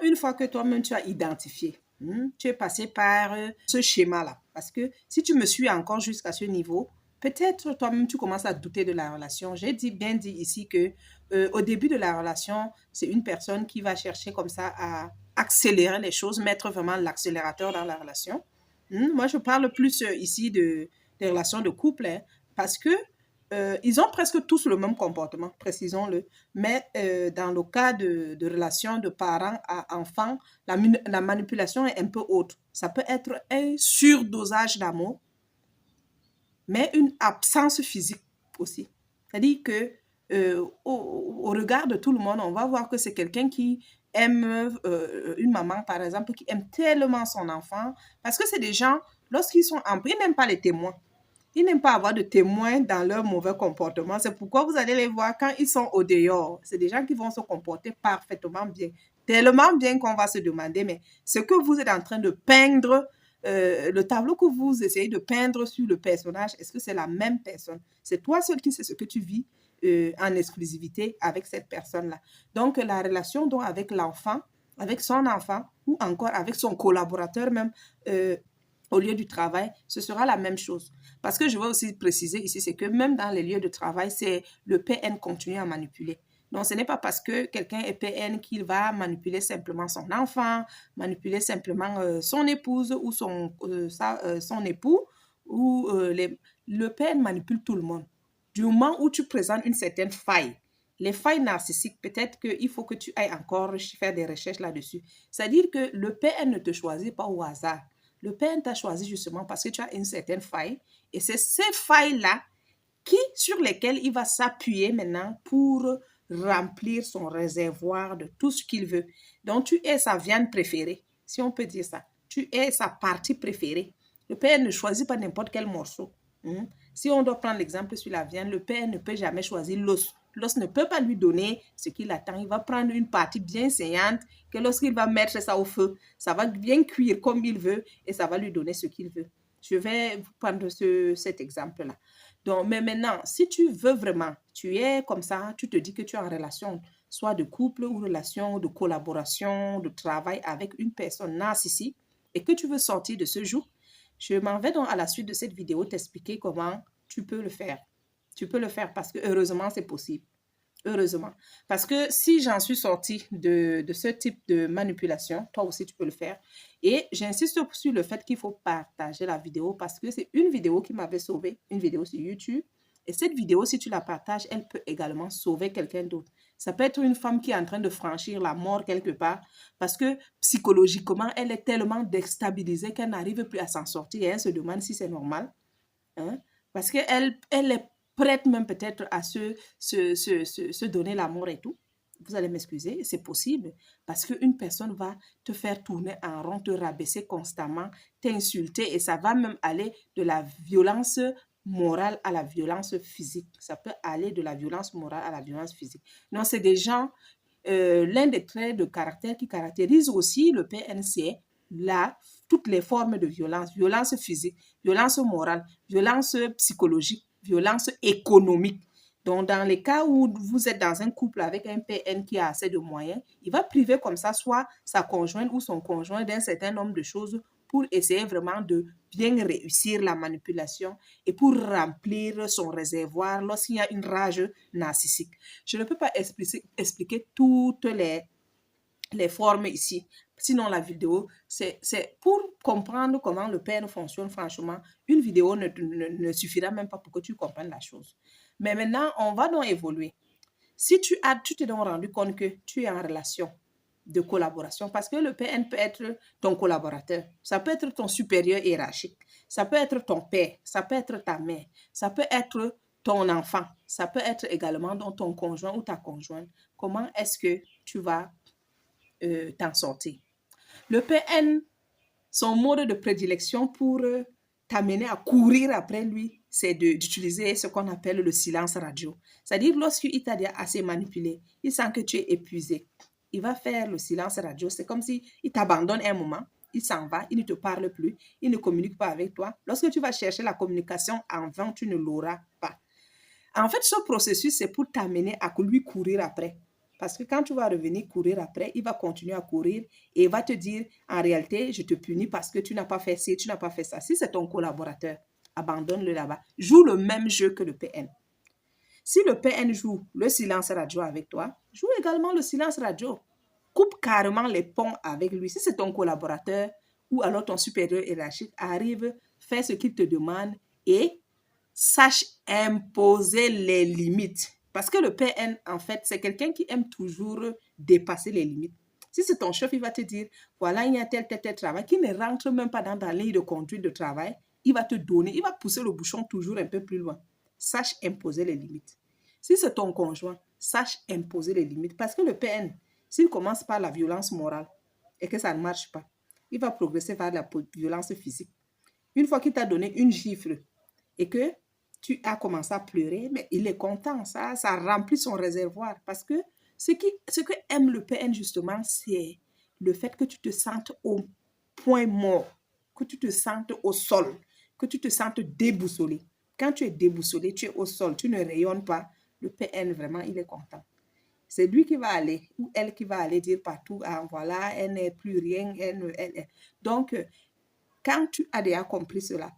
une fois que toi-même tu as identifié, tu es passé par ce schéma-là, parce que si tu me suis encore jusqu'à ce niveau, peut-être toi-même tu commences à douter de la relation. J'ai bien dit ici que au début de la relation, c'est une personne qui va chercher comme ça à accélérer les choses, mettre vraiment l'accélérateur dans la relation. Moi, je parle plus ici des relations de couple, hein, parce que ils ont presque tous le même comportement, précisons-le. Mais dans le cas de relations de parents à enfants, la manipulation est un peu autre. Ça peut être un surdosage d'amour, mais une absence physique aussi. C'est-à-dire que au regard de tout le monde, on va voir que c'est quelqu'un qui aime une maman, par exemple, qui aime tellement son enfant, parce que c'est des gens, lorsqu'ils sont en paix, ils n'aiment pas les témoins. Ils n'aiment pas avoir de témoins dans leur mauvais comportement. C'est pourquoi vous allez les voir quand ils sont au dehors. C'est des gens qui vont se comporter parfaitement bien. Tellement bien qu'on va se demander, mais ce que vous êtes en train de peindre, le tableau que vous essayez de peindre sur le personnage, est-ce que c'est la même personne? C'est toi seul qui sais ce que tu vis en exclusivité avec cette personne-là. Donc, la relation donc, avec l'enfant, avec son enfant ou encore avec son collaborateur même, au lieu du travail, ce sera la même chose. Parce que je veux aussi préciser ici, c'est que même dans les lieux de travail, c'est le PN continue à manipuler. Donc, ce n'est pas parce que quelqu'un est PN qu'il va manipuler simplement son enfant, manipuler simplement son épouse ou son époux. Le PN manipule tout le monde. Du moment où tu présentes une certaine faille, les failles narcissiques, peut-être qu'il faut que tu ailles encore faire des recherches là-dessus. C'est-à-dire que le PN ne te choisit pas au hasard. Le Père t'a choisi justement parce que tu as une certaine faille. Et c'est ces failles-là sur lesquelles il va s'appuyer maintenant pour remplir son réservoir de tout ce qu'il veut. Donc, tu es sa viande préférée, si on peut dire ça. Tu es sa partie préférée. Le Père ne choisit pas n'importe quel morceau. Si on doit prendre l'exemple sur la viande, le Père ne peut jamais choisir l'os. L'os ne peut pas lui donner ce qu'il attend. Il va prendre une partie bien saignante que lorsqu'il va mettre ça au feu, ça va bien cuire comme il veut et ça va lui donner ce qu'il veut. Je vais vous prendre cet exemple-là. Donc, mais maintenant, si tu veux vraiment, tu es comme ça, tu te dis que tu es en relation, soit de couple ou relation de collaboration, de travail avec une personne narcissique et que tu veux sortir de ce joug, je m'en vais donc à la suite de cette vidéo t'expliquer comment tu peux le faire. Tu peux le faire parce que heureusement, c'est possible. Heureusement. Parce que si j'en suis sortie de ce type de manipulation, toi aussi tu peux le faire. Et j'insiste sur le fait qu'il faut partager la vidéo parce que c'est une vidéo qui m'avait sauvée, une vidéo sur YouTube. Et cette vidéo, si tu la partages, elle peut également sauver quelqu'un d'autre. Ça peut être une femme qui est en train de franchir la mort quelque part parce que psychologiquement, elle est tellement déstabilisée qu'elle n'arrive plus à s'en sortir et elle se demande si c'est normal. Hein? Parce qu'elle est prête même peut-être à se donner l'amour et tout. Vous allez m'excuser, c'est possible parce qu'une personne va te faire tourner en rond, te rabaisser constamment, t'insulter et ça va même aller de la violence morale à la violence physique. Ça peut aller de la violence morale à la violence physique. Non, c'est des gens, l'un des traits de caractère qui caractérise aussi le PNC, toutes les formes de violence, violence physique, violence morale, violence psychologique, violence économique. Donc, dans les cas où vous êtes dans un couple avec un PN qui a assez de moyens, il va priver comme ça soit sa conjointe ou son conjoint d'un certain nombre de choses pour essayer vraiment de bien réussir la manipulation et pour remplir son réservoir lorsqu'il y a une rage narcissique. Je ne peux pas expliquer toutes les formes ici. Sinon, la vidéo, c'est pour comprendre comment le père fonctionne, franchement, une vidéo ne suffira même pas pour que tu comprennes la chose. Mais maintenant, on va donc évoluer. Si tu t'es donc rendu compte que tu es en relation de collaboration, parce que le PN peut être ton collaborateur, ça peut être ton supérieur hiérarchique, ça peut être ton père, ça peut être ta mère, ça peut être ton enfant, ça peut être également ton conjoint ou ta conjointe. Comment est-ce que tu vas t'en sortir? Le PN, son mode de prédilection pour t'amener à courir après lui, c'est d'utiliser ce qu'on appelle le silence radio. C'est-à-dire, lorsqu'il t'a assez manipulé, il sent que tu es épuisé. Il va faire le silence radio. C'est comme s'il t'abandonne un moment, il s'en va, il ne te parle plus, il ne communique pas avec toi. Lorsque tu vas chercher la communication en vain, tu ne l'auras pas. En fait, ce processus, c'est pour t'amener à lui courir après. Parce que quand tu vas revenir courir après, il va continuer à courir et il va te dire, en réalité, je te punis parce que tu n'as pas fait ci, tu n'as pas fait ça. Si c'est ton collaborateur, abandonne-le là-bas. Joue le même jeu que le PN. Si le PN joue le silence radio avec toi, joue également le silence radio. Coupe carrément les ponts avec lui. Si c'est ton collaborateur ou alors ton supérieur hiérarchique, arrive, fais ce qu'il te demande et sache imposer les limites. Parce que le PN, en fait, c'est quelqu'un qui aime toujours dépasser les limites. Si c'est ton chef, il va te dire, voilà, il y a tel travail qui ne rentre même pas dans la ligne de conduite de travail. Il va te donner, il va pousser le bouchon toujours un peu plus loin. Sache imposer les limites. Si c'est ton conjoint, sache imposer les limites. Parce que le PN, s'il commence par la violence morale et que ça ne marche pas, il va progresser vers la violence physique. Une fois qu'il t'a donné une gifle et que tu as commencé à pleurer, mais il est content, ça remplit son réservoir. Parce que ce que aime le PN justement, c'est le fait que tu te sentes au point mort, que tu te sentes au sol, que tu te sentes déboussolé. Quand tu es déboussolé, tu es au sol, tu ne rayonnes pas, le PN vraiment, il est content. C'est lui qui va aller, ou elle qui va aller dire partout, ah voilà, elle n'est plus rien, Donc, quand tu as déjà compris cela,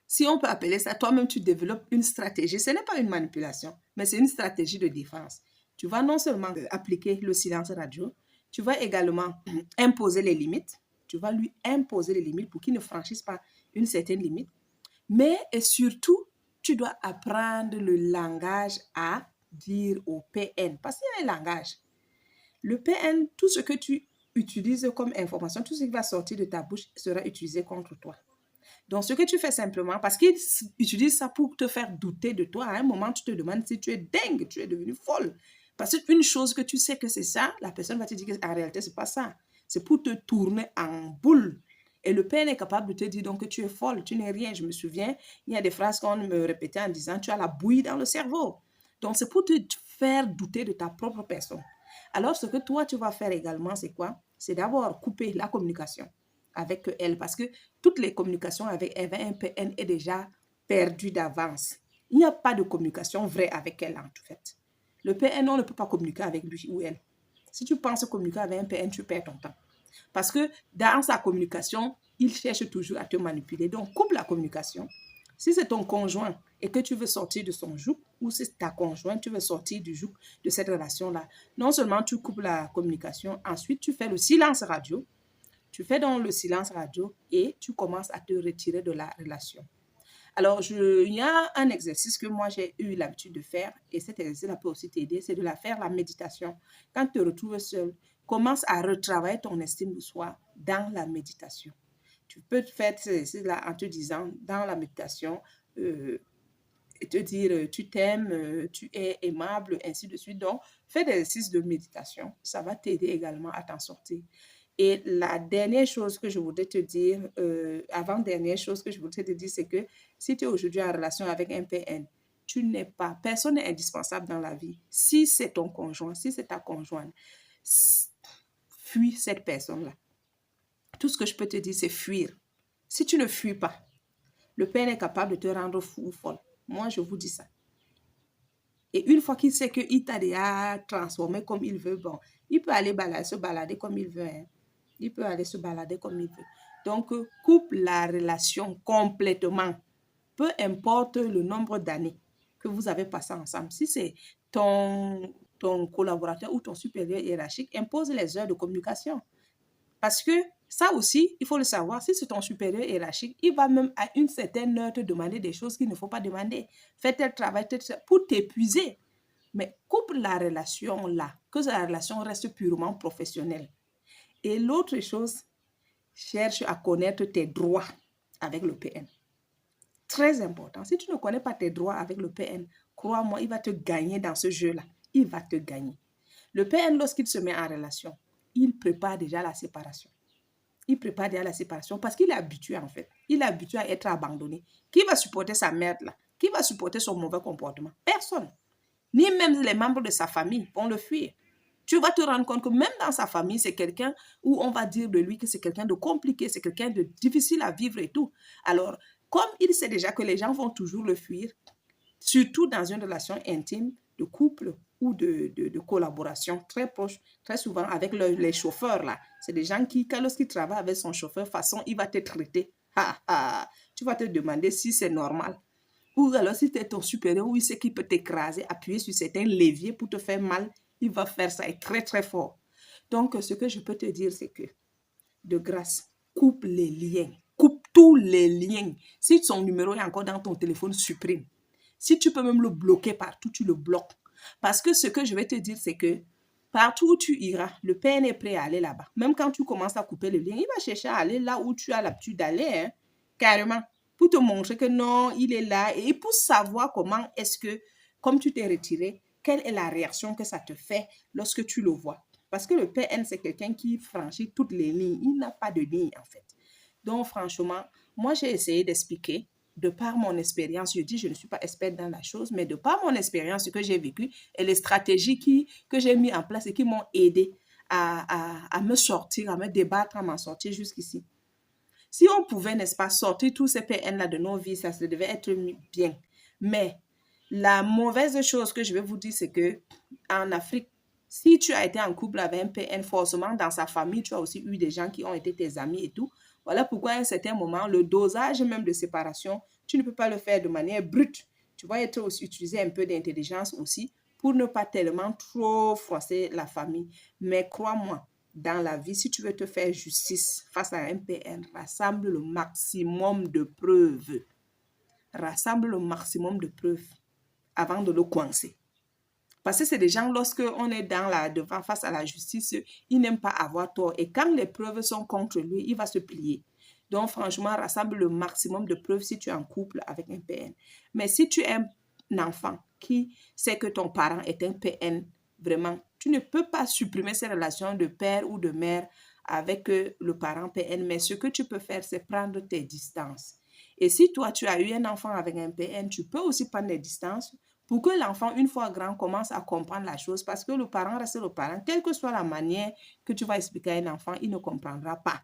si on peut appeler ça, toi-même, tu développes une stratégie. Ce n'est pas une manipulation, mais c'est une stratégie de défense. Tu vas non seulement appliquer le silence radio, tu vas également imposer les limites. Tu vas lui imposer les limites pour qu'il ne franchisse pas une certaine limite. Mais et surtout, tu dois apprendre le langage à dire au PN. Parce qu'il y a un langage. Le PN, tout ce que tu utilises comme information, tout ce qui va sortir de ta bouche sera utilisé contre toi. Donc, ce que tu fais simplement, parce qu'ils utilisent ça pour te faire douter de toi, à un moment, tu te demandes si tu es dingue, tu es devenue folle. Parce qu'une chose que tu sais que c'est ça, la personne va te dire qu'en réalité, ce n'est pas ça. C'est pour te tourner en boule. Et le père est capable de te dire donc que tu es folle, tu n'es rien. Je me souviens, il y a des phrases qu'on me répétait en disant, tu as la bouillie dans le cerveau. Donc, c'est pour te faire douter de ta propre personne. Alors, ce que toi, tu vas faire également, c'est quoi? C'est d'abord couper la communication avec elle, parce que toutes les communications avec un PN est déjà perdu d'avance. Il n'y a pas de communication vraie avec elle, en fait. Le PN, on ne peut pas communiquer avec lui ou elle. Si tu penses communiquer avec un PN, tu perds ton temps. Parce que dans sa communication, il cherche toujours à te manipuler. Donc, coupe la communication. Si c'est ton conjoint et que tu veux sortir de son joug, ou si c'est ta conjointe, tu veux sortir du joug de cette relation-là, non seulement tu coupes la communication, ensuite tu fais le silence radio. Tu fais donc le silence radio et tu commences à te retirer de la relation. Alors, il y a un exercice que moi, j'ai eu l'habitude de faire et cet exercice peut aussi t'aider, c'est de faire la méditation. Quand tu te retrouves seul, commence à retravailler ton estime de soi dans la méditation. Tu peux faire cet exercice-là en te disant, dans la méditation, et te dire tu t'aimes, tu es aimable, ainsi de suite. Donc, fais des exercices de méditation. Ça va t'aider également à t'en sortir. Et la dernière chose que je voudrais te dire, avant-dernière chose que je voudrais te dire, c'est que si tu es aujourd'hui en relation avec un PN, personne n'est indispensable dans la vie. Si c'est ton conjoint, si c'est ta conjointe, fuis cette personne-là. Tout ce que je peux te dire, c'est fuir. Si tu ne fuis pas, le PN est capable de te rendre fou ou folle. Moi, je vous dis ça. Et une fois qu'il sait qu'il t'a déjà transformé comme il veut, bon, il peut aller se balader comme il veut. Hein. Il peut aller se balader comme il veut. Donc, coupe la relation complètement. Peu importe le nombre d'années que vous avez passé ensemble. Si c'est ton collaborateur ou ton supérieur hiérarchique, impose les heures de communication. Parce que ça aussi, il faut le savoir, si c'est ton supérieur hiérarchique, il va même à une certaine heure te demander des choses qu'il ne faut pas demander. Fais tel travail, pour t'épuiser. Mais coupe la relation là, que la relation reste purement professionnelle. Et l'autre chose, cherche à connaître tes droits avec le PN. Très important. Si tu ne connais pas tes droits avec le PN, crois-moi, il va te gagner dans ce jeu-là. Il va te gagner. Le PN, lorsqu'il se met en relation, il prépare déjà la séparation. Il prépare déjà la séparation parce qu'il est habitué en fait. Il est habitué à être abandonné. Qui va supporter sa merde là? Qui va supporter son mauvais comportement? Personne. Ni même les membres de sa famille vont le fuir. Tu vas te rendre compte que même dans sa famille, c'est quelqu'un où on va dire de lui que c'est quelqu'un de compliqué, c'est quelqu'un de difficile à vivre et tout. Alors, comme il sait déjà que les gens vont toujours le fuir, surtout dans une relation intime de couple, ou de collaboration très proche, très souvent avec les chauffeurs là. C'est des gens qui, quand lorsqu'ils travaillent avec son chauffeur, façon, il va te traiter. Ah, ah, tu vas te demander si c'est normal. Ou alors, si tu es ton supérieur, ou il sait qu'il peut t'écraser, appuyer sur certains leviers pour te faire mal, il va faire ça et très, très fort. Donc, ce que je peux te dire, c'est que, de grâce, coupe les liens. Coupe tous les liens. Si son numéro est encore dans ton téléphone, supprime. Si tu peux même le bloquer partout, tu le bloques. Parce que ce que je vais te dire, c'est que partout où tu iras, le père est prêt à aller là-bas. Même quand tu commences à couper le lien, il va chercher à aller là où tu as l'habitude d'aller, hein, carrément, pour te montrer que non, il est là et pour savoir comment est-ce que, comme tu t'es retiré, quelle est la réaction que ça te fait lorsque tu le vois. Parce que le PN, c'est quelqu'un qui franchit toutes les lignes. Il n'a pas de ligne, en fait. Donc, franchement, moi, j'ai essayé d'expliquer de par mon expérience. Je dis, je ne suis pas experte dans la chose, mais de par mon expérience, ce que j'ai vécu et les stratégies que j'ai mis en place et qui m'ont aidé à me sortir, à me débattre, à m'en sortir jusqu'ici. Si on pouvait, n'est-ce pas, sortir tous ces PN-là de nos vies, ça devait être bien. Mais la mauvaise chose que je vais vous dire, c'est que en Afrique, si tu as été en couple avec un PN, forcément, dans sa famille, tu as aussi eu des gens qui ont été tes amis et tout. Voilà pourquoi à un certain moment, le dosage même de séparation, tu ne peux pas le faire de manière brute. Tu vas être aussi utiliser un peu d'intelligence aussi pour ne pas tellement trop froisser la famille. Mais crois-moi, dans la vie, si tu veux te faire justice face à un PN, rassemble le maximum de preuves. Rassemble le maximum de preuves avant de le coincer. Parce que c'est des gens, lorsqu'on est devant face à la justice, ils n'aiment pas avoir tort. Et quand les preuves sont contre lui, il va se plier. Donc, franchement, rassemble le maximum de preuves si tu es en couple avec un PN. Mais si tu es un enfant qui sait que ton parent est un PN, vraiment, tu ne peux pas supprimer ces relations de père ou de mère avec le parent PN. Mais ce que tu peux faire, c'est prendre tes distances. Et si toi, tu as eu un enfant avec un PN, tu peux aussi prendre des distances pour que l'enfant, une fois grand, commence à comprendre la chose, parce que le parent reste le parent. Quelle que soit la manière que tu vas expliquer à un enfant, il ne comprendra pas.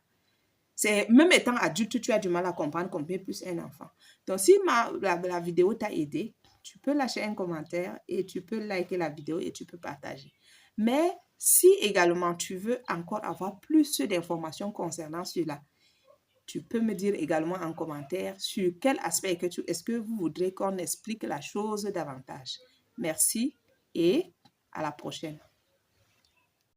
C'est, même étant adulte, tu as du mal à comprendre combien plus un enfant. Donc, si la vidéo t'a aidé, tu peux lâcher un commentaire et tu peux liker la vidéo et tu peux partager. Mais si également tu veux encore avoir plus d'informations concernant cela, tu peux me dire également en commentaire sur quel aspect est-ce que vous voudrez qu'on explique la chose davantage. Merci et à la prochaine.